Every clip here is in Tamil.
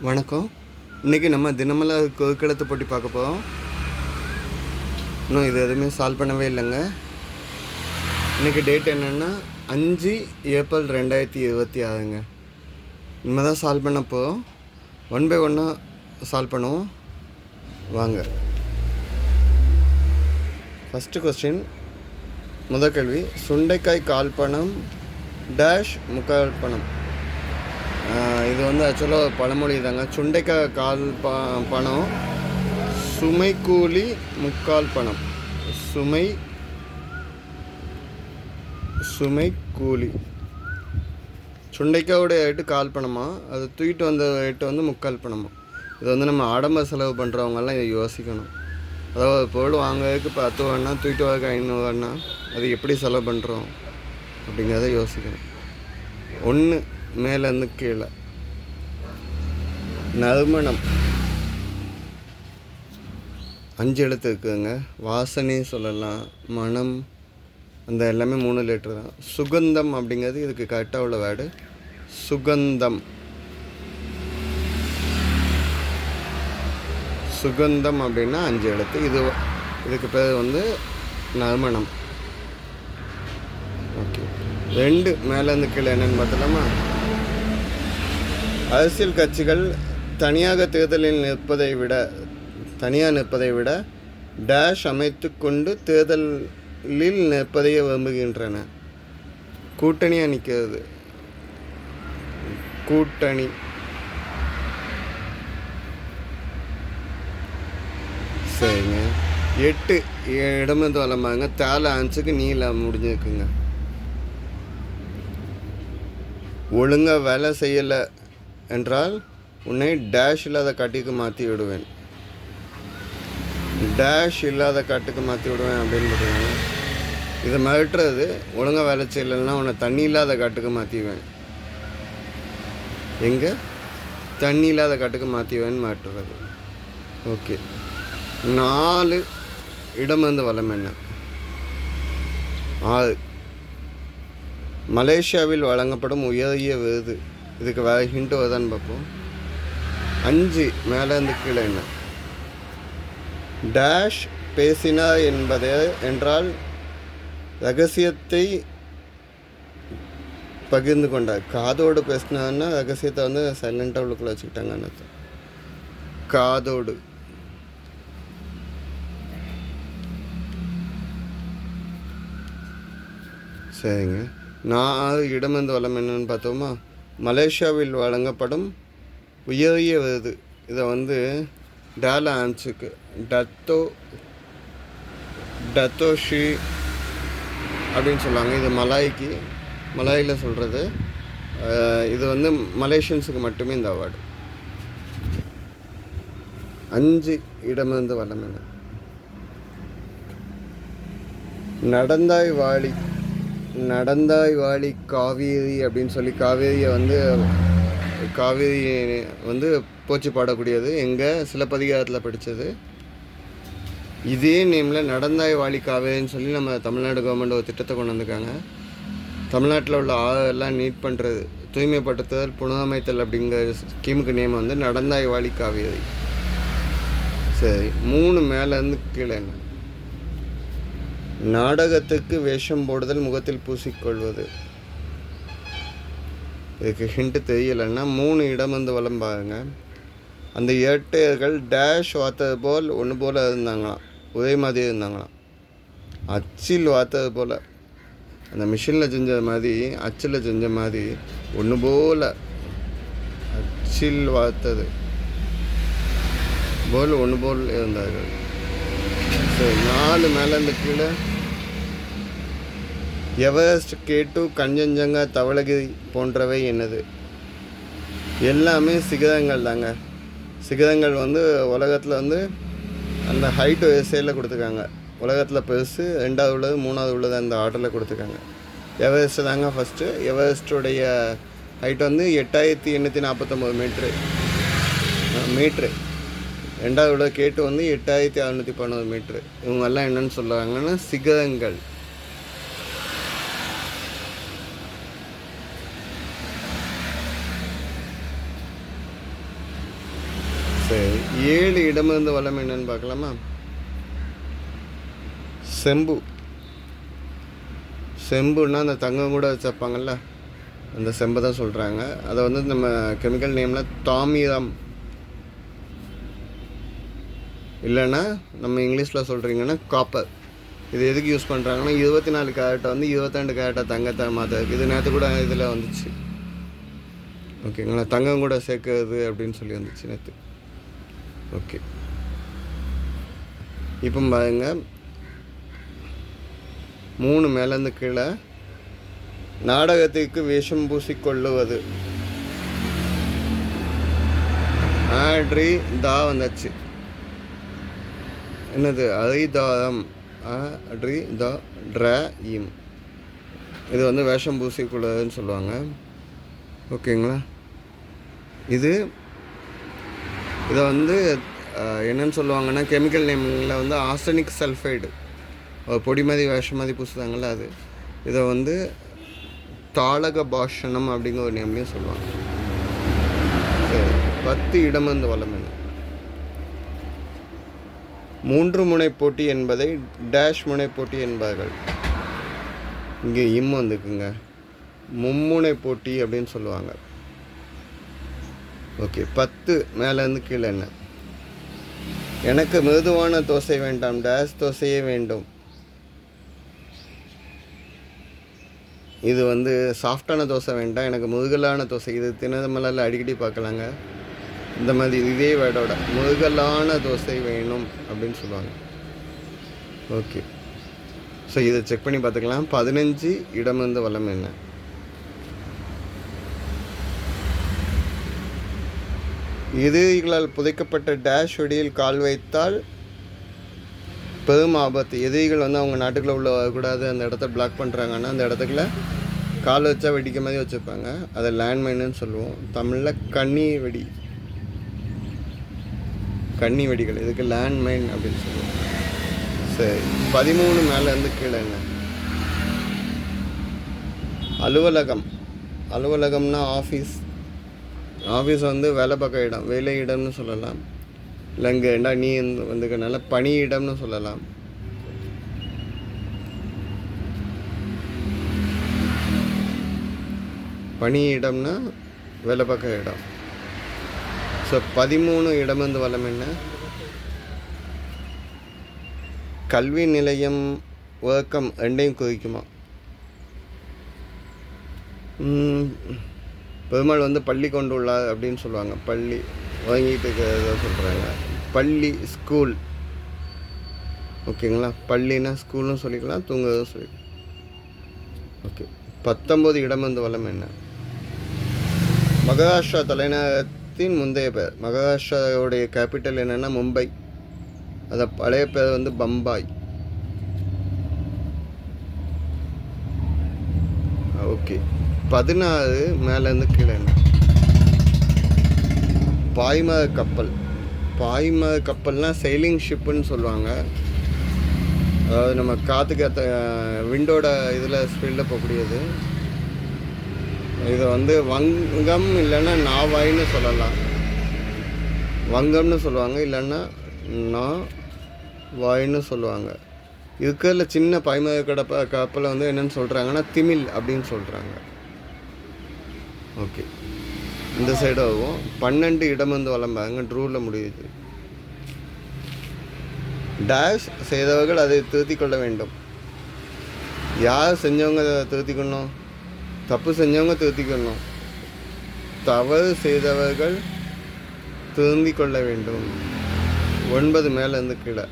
வணக்கம். இன்றைக்கி நம்ம தினமலா குறுக்கெழுத்து போட்டி பார்க்க போகிறோம். இன்னும் இது எதுவுமே சால்வ் பண்ணவே இல்லைங்க. இன்றைக்கி டேட் என்னென்னா 5 ஏப்ரல் 2026ங்க. இனிமேல் தான் சால்வ் பண்ண போகிறோம். 1 by 1 சால்வ் பண்ணுவோம் வாங்க. ஃபஸ்ட்டு கொஸ்டின், முதல் கேள்வி. சுண்டைக்காய் கால் பணம் டேஷ் முக்கால் பணம். இது வந்து ஆக்சுவலாக பழமொழி தாங்க. சுண்டைக்காய் கால் பணம், சுமை கூலி முக்கால் பணம். சுமை கூலி. சுண்டைக்காயோட ரேட்டு கால் பணமா, அது தூக்கிட்டு வந்த ரேட்டு வந்து முக்கால் பணமா. இது வந்து நம்ம ஆடம்பர செலவு பண்ணுறவங்கெல்லாம் இதை யோசிக்கணும். அதாவது பொருள் வாங்குறதுக்கு 10 ரூபான்னா தூக்கிட்டு வரக்கு 500 ரூபான்னா அது எப்படி செலவு பண்ணுறோம் அப்படிங்கிறத யோசிக்கணும். 1 மேலேருந்து கீழே. நறுமணம் 5 எழுத்து இருக்குதுங்க. வாசனை சொல்லலாம், மனம், அந்த எல்லாமே 3 லிட்டர் தான். சுகந்தம் அப்படிங்கிறது இதுக்கு கரெக்டாக உள்ள வேர்டு. சுகந்தம் அப்படின்னா 5 எழுத்து. இதுக்கு பேர் வந்து நறுமணம். ஓகே. 2 மேலேருந்து கீழே என்னென்னு பார்த்தலாமா? அரசியல் கட்சிகள் தனியாக தேர்தலில் நிற்பதை விட டேஷ் அமைத்து கொண்டு தேர்தலில் நிற்பதையே விரும்புகின்றன. கூட்டணியாக நிற்கிறது. கூட்டணி. சரிங்க. 8 இடமிருந்து வளமாங்க. தேலை ஆன்ஸுக்கு நீல முடிஞ்சிருக்குங்க. ஒழுங்காக வேலை செய்யலை என்றால் உன்னை டேஷ் இல்லாத காட்டுக்கு மாற்றி விடுவேன். டேஷ் இல்லாத காட்டுக்கு மாற்றி விடுவேன் அப்படின்னு சொல்லுவாங்க. இதை மிரட்டுறது. ஒழுங்காக வேலை செய்யலைன்னா உன்னை தண்ணி இல்லாத காட்டுக்கு மாற்றிடுவேன். எங்கே? தண்ணி இல்லாத காட்டுக்கு மாற்றிடுவேன்னு மிரட்டுறது. ஓகே. 4 இடம் வந்து வளம் என்ன? 6 மலேசியாவில் வழங்கப்படும் உயரிய விருது. இதுக்கு வேறு ஹிண்ட் வருதான்னு பார்ப்போம். 5 மேலேருந்து கீழே என்ன? டேஷ் பேசினார் என்றால் ரகசியத்தை பகிர்ந்து கொண்டார். காதோடு பேசினார்னா ரகசியத்தை வந்து சைலண்டாக உள்ளுக்குள்ளே வச்சுக்கிட்டாங்கன்னு அர்த்தம். காதோடு. சரிங்க. 4 இடமிருந்து வளம் என்னன்னு பார்த்தோமா? மலேசியாவில் வழங்கப்படும் உயரிய விருது. இதை வந்து டேல ஆன்ஸுக்கு டத்தோஷி அப்படின்னு சொல்லுவாங்க. இது மலாயில் சொல்கிறது. இது வந்து மலேசியன்ஸுக்கு மட்டுமே இந்த அவார்டு. 5 இடமிருந்து வளம் என்ன? நடந்தாய் வாழி காவேரி அப்படின்னு சொல்லி காவேரியை வந்து போற்றி பாடக்கூடியது. எங்கள் சிலப்பதிகாரத்தில் படித்தது. இதே நேமில் நடந்தாய் வாழி காவேரின்னு சொல்லி நம்ம தமிழ்நாடு கவர்மெண்ட் ஒரு திட்டத்தை கொண்டு வந்திருக்காங்க. தமிழ்நாட்டில் உள்ள ஆறெல்லாம் நீட் பண்ணுறது, தூய்மைப்படுத்துதல், புனரமைத்தல் அப்படிங்கிற ஸ்கீமுக்கு நேம் வந்து நடந்தாய் வாழி காவேரி. சரி. 3 மேலேருந்து கீழே என்ன? நாடகத்துக்கு வேஷம் போடுதல், முகத்தில் பூசிக்கொள்வது. இதுக்கு ஹிண்ட்டு தெரியலைன்னா 3 இடம் வந்து வளம் பாருங்க. அந்த இரட்டையர்கள் டேஷ் வார்த்தது போல் ஒன்று போல் இருந்தாங்களாம். ஒரே மாதிரி இருந்தாங்களாம். அச்சில் வார்த்தது போல், அந்த மிஷினில் செஞ்ச மாதிரி, அச்சில் செஞ்ச மாதிரி ஒன்று போல் அச்சில் வார்த்தது போல் ஒன்று போல் இருந்தார்கள். சரி. 4 மேலேருந்து கீழே. எவரெஸ்ட், K2, கஞ்சன்ஜங்கா, தவளகிரி போன்றவை என்னது? எல்லாமே சிகரங்கள் தாங்க. சிகரங்கள் வந்து உலகத்தில் வந்து அந்த ஹைட்டு சைடில் கொடுத்துருக்காங்க. உலகத்தில் பெருசு 2வது உள்ளது, 3வது உள்ளது, அந்த ஆர்டரில் கொடுத்துருக்காங்க. எவரெஸ்ட்டு தாங்க ஃபஸ்ட்டு. எவரெஸ்ட்டுடைய ஹைட் வந்து 8849 மீட்ரு. 2வது உள்ள K2 வந்து 8612 மீட்ரு. இவங்கெல்லாம் என்னென்னு சொல்கிறாங்கன்னா சிகரங்கள். சரி, 7 இடமிருந்து வளம் என்னன்னு பார்க்கலாமா? செம்பு. செம்புன்னா அந்த தங்கம் கூட வச்சுருப்பாங்கள்ல, அந்த செம்பை தான் சொல்கிறாங்க. அதை வந்து நம்ம கெமிக்கல் நேமில் தாமிரம், இல்லைன்னா நம்ம இங்கிலீஷில் சொல்கிறீங்கன்னா காப்பர். இது எதுக்கு யூஸ் பண்ணுறாங்கன்னா 24 கேரட்டை வந்து 22 கேரட்டை தங்கத்தை மாற்றுறதுக்கு. இது நேற்று கூட இதில் வந்துச்சு, ஓகேங்களா? தங்கம் கூட சேர்க்குறது அப்படின்னு சொல்லி வந்துச்சு நேற்று. ஓகே, இப்போ பாருங்க, 3 மேலேருந்து கீழே. நாடகத்திற்கு வேஷம் பூசிக்கொள்ளுவது. ஆட்ரி தா வந்தாச்சு. என்னது? அரிதாரம். அட்ரி த ட்ர இம். இது வந்து வேஷம் பூசிக்கொள்ளுவதுன்னு சொல்லுவாங்க, ஓகேங்களா? இதை வந்து என்னன்னு சொல்லுவாங்கன்னா கெமிக்கல் நேமில் வந்து ஆர்சனிக் சல்ஃபைடு, பொடி மாதிரி வேஷம் மாதிரி பூசுதாங்கள்ல அது. இதை வந்து தாளக பாஷணம் அப்படிங்கிற ஒரு நேம்லேயும் சொல்லுவாங்க. சரி, 10 இடமிருந்து வளம் என்ன? 3 முனை போட்டி என்பதை டேஷ் முனை போட்டி என்பார்கள். இங்கே இம் வந்துக்குங்க, மும்முனை போட்டி அப்படின்னு சொல்லுவாங்க. ஓகே, 10 மேலேருந்து கீழே என்ன? எனக்கு மிருதுவான தோசை வேண்டாம், டேஷ் தோசையே வேண்டும். இது வந்து சாஃப்டான தோசை வேண்டாம், எனக்கு முருகலான தோசை. இது தினமலரில் அடிக்கடி பார்க்கலாங்க இந்த மாதிரி இதே வேர்டோட. முருகலான தோசை வேணும் அப்படின்னு சொல்லுவாங்க. ஓகே, ஸோ இதை செக் பண்ணி பார்த்துக்கலாம். 15 இடமிருந்து வளம் என்ன? எதிரிகளால் புதைக்கப்பட்ட டேஷ் வெடியில் கால் வைத்தால் பெரும் ஆபத்து. எதிரிகள் வந்து அவங்க நாட்டுக்குள்ளே உள்ள வரக்கூடாது, அந்த இடத்த பிளாக் பண்ணுறாங்கன்னா அந்த இடத்துக்குள்ள கால் வச்சா வெடிக்க மாதிரி வச்சுருப்பாங்க. அதை லேண்ட்மைன்னு சொல்லுவோம். தமிழில் கண்ணி வெடி, கண்ணி வெடிகள், இதுக்கு லேண்ட்மைன் அப்படின்னு சொல்லுவோம். சரி, 13 மேலேருந்து கீழே என்ன? அலுவலகம். அலுவலகம்னா ஆஃபீஸ். ஆஃபீஸ் வந்து வேலை பார்க்க இடம், வேலை இடம்னு சொல்லலாம். இல்லை இங்கே என்ன நீ வந்துக்கனால பணியிடம்னு சொல்லலாம். பணியிடம்னா வேலை பார்க்க இடம். ஸோ 13 இடமிருந்து வளம் என்ன? கல்வி நிலையம், ஒர்க்கம் ரெண்டையும் குறிக்குமா? பெருமாள் வந்து பள்ளி கொண்டுள்ளார் அப்படின்னு சொல்லுவாங்க. பள்ளி வாங்கிட்டு இருக்கிறத சொல்கிறாங்க. பள்ளி, ஸ்கூல், ஓகேங்களா? பள்ளினா ஸ்கூல்னு சொல்லிக்கலாம், தூங்குறதும் சொல்லிக்கலாம். ஓகே, 19 இடமிருந்து வளம் என்ன? மகாராஷ்டிரா தலைநகரத்தின் முந்தைய பேர். மகாராஷ்டிராவுடைய கேபிட்டல் என்னென்னா மும்பை. அதை பழைய பேர் வந்து பம்பாய். ஓகே, 16 மேலேருந்து கீழே என்ன? பாய்மர கப்பல். பாய்மர கப்பல்னால் செயிலிங் ஷிப்புன்னு சொல்லுவாங்க. அதாவது நம்ம காற்றுக்கு விண்டோட இதில் ஸ்பீடில் போகக்கூடியது. இதை வந்து வங்கம் இல்லைன்னா நாவாய்ன்னு சொல்லலாம். வங்கம்னு சொல்லுவாங்க, இல்லைன்னா நாவாய்ன்னு சொல்லுவாங்க. இருக்கிறதுல சின்ன பாய்மர கப்பலை வந்து என்னென்னு சொல்கிறாங்கன்னா திமில் அப்படின்னு சொல்கிறாங்க. ஓகே, இந்த சைடு ஆகும். 12 இடமிருந்து வளம் பாருங்க, ட்ரூவில் முடியுது. டேஷ் செய்தவர்கள் அதை திருத்தி கொள்ள வேண்டும். யார் செஞ்சவங்க அதை திருத்திக்கணும்? தப்பு செஞ்சவங்க திருத்திக்கணும். தவறு செய்தவர்கள் திருந்தி கொள்ள வேண்டும். 9 மேலேருந்து கீழே.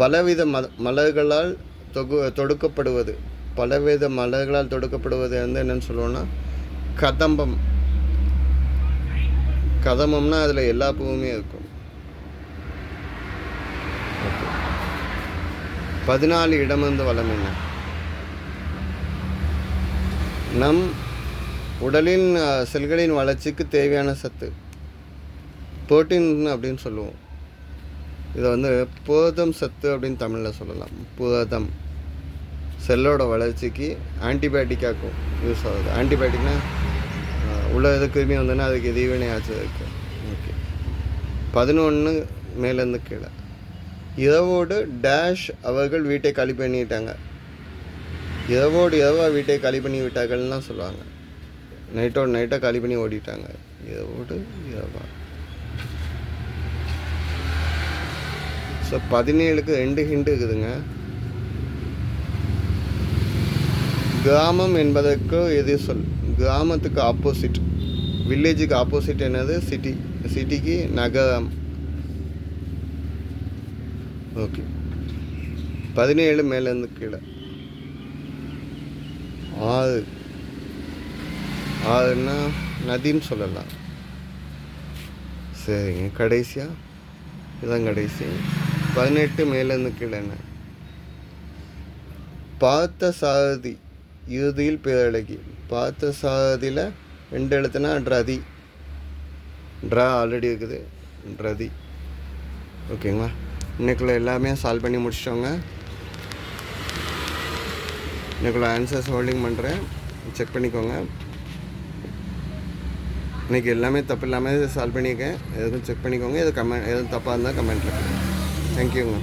பலவித மலர்களால் தொடுக்கப்படுவது. பலவித மலர்களால் தொடுக்கப்படுவது வந்து என்னென்னு சொல்லுவோன்னா கதம்பம். கதம்பம்னா அதில் எல்லா பூவுமே இருக்கும். 14 இடமிருந்து வளம் என்ன? நம் உடலின் செல்களின் வளர்ச்சிக்கு தேவையான சத்து, புரோட்டீன் அப்படின்னு சொல்லுவோம். இதை வந்து புரதம் சத்து அப்படின்னு தமிழில் சொல்லலாம். புரதம் செல்லோட வளர்ச்சிக்கு ஆன்டிபயோட்டிக்காக்கும் யூஸ் ஆகுது. ஆன்டிபயோட்டிக்னா உள்ள எது கிருமி வந்ததுன்னா அதுக்கு எதிர்வினை ஆச்சு இருக்குது. ஓகே, 11 மேலேருந்து கீழே. இரவோடு டேஷ் அவர்கள் வீட்டை காலி பண்ணிட்டாங்க. இரவோடு இரவாக வீட்டை காலி பண்ணி விட்டார்கள்லாம் சொல்லுவாங்க. நைட்டோடு நைட்டாக காலி பண்ணி ஓடிட்டாங்க. இரவோடு இரவா. ஸோ 17க்கு 2 ஹிண்ட் இருக்குதுங்க. கிராமம் என்பதற்கு எது சொல்? கிராமத்துக்கு ஆப்போசிட், வில்லேஜுக்கு ஆப்போசிட் என்னது? சிட்டி. சிட்டிக்கு நகரம். ஓகே. 17 மேலேருந்து கீழே. 6 6ன்னா நதின்னு சொல்லலாம். சரிங்க. கடைசியாக இதுதான் கடைசி. 18 மேலேருந்து கீழே என்ன? பார்த்த சாரதி இறுதியில் பேரழகி. பார்த்த சாரதியில் 2 எழுத்துனா ட்ரதி. ட்ரா ஆல்ரெடி இருக்குது, ட்ரதி. ஓகேங்களா? இன்னைக்குள்ள எல்லாமே சால்வ் பண்ணி முடிச்சிட்டோங்க. இன்னைக்குள்ள ஆன்சர்ஸ் ஹோல்டிங் பண்ணுறேன், செக் பண்ணிக்கோங்க. இன்றைக்கி எல்லாமே தப்பு இல்லாமல் சால்வ் பண்ணியிருக்கேன். எதுவும் செக் பண்ணிக்கோங்க. எதுவும் தப்பாக இருந்தால் கமெண்ட்டில். தேங்க்யூங்க.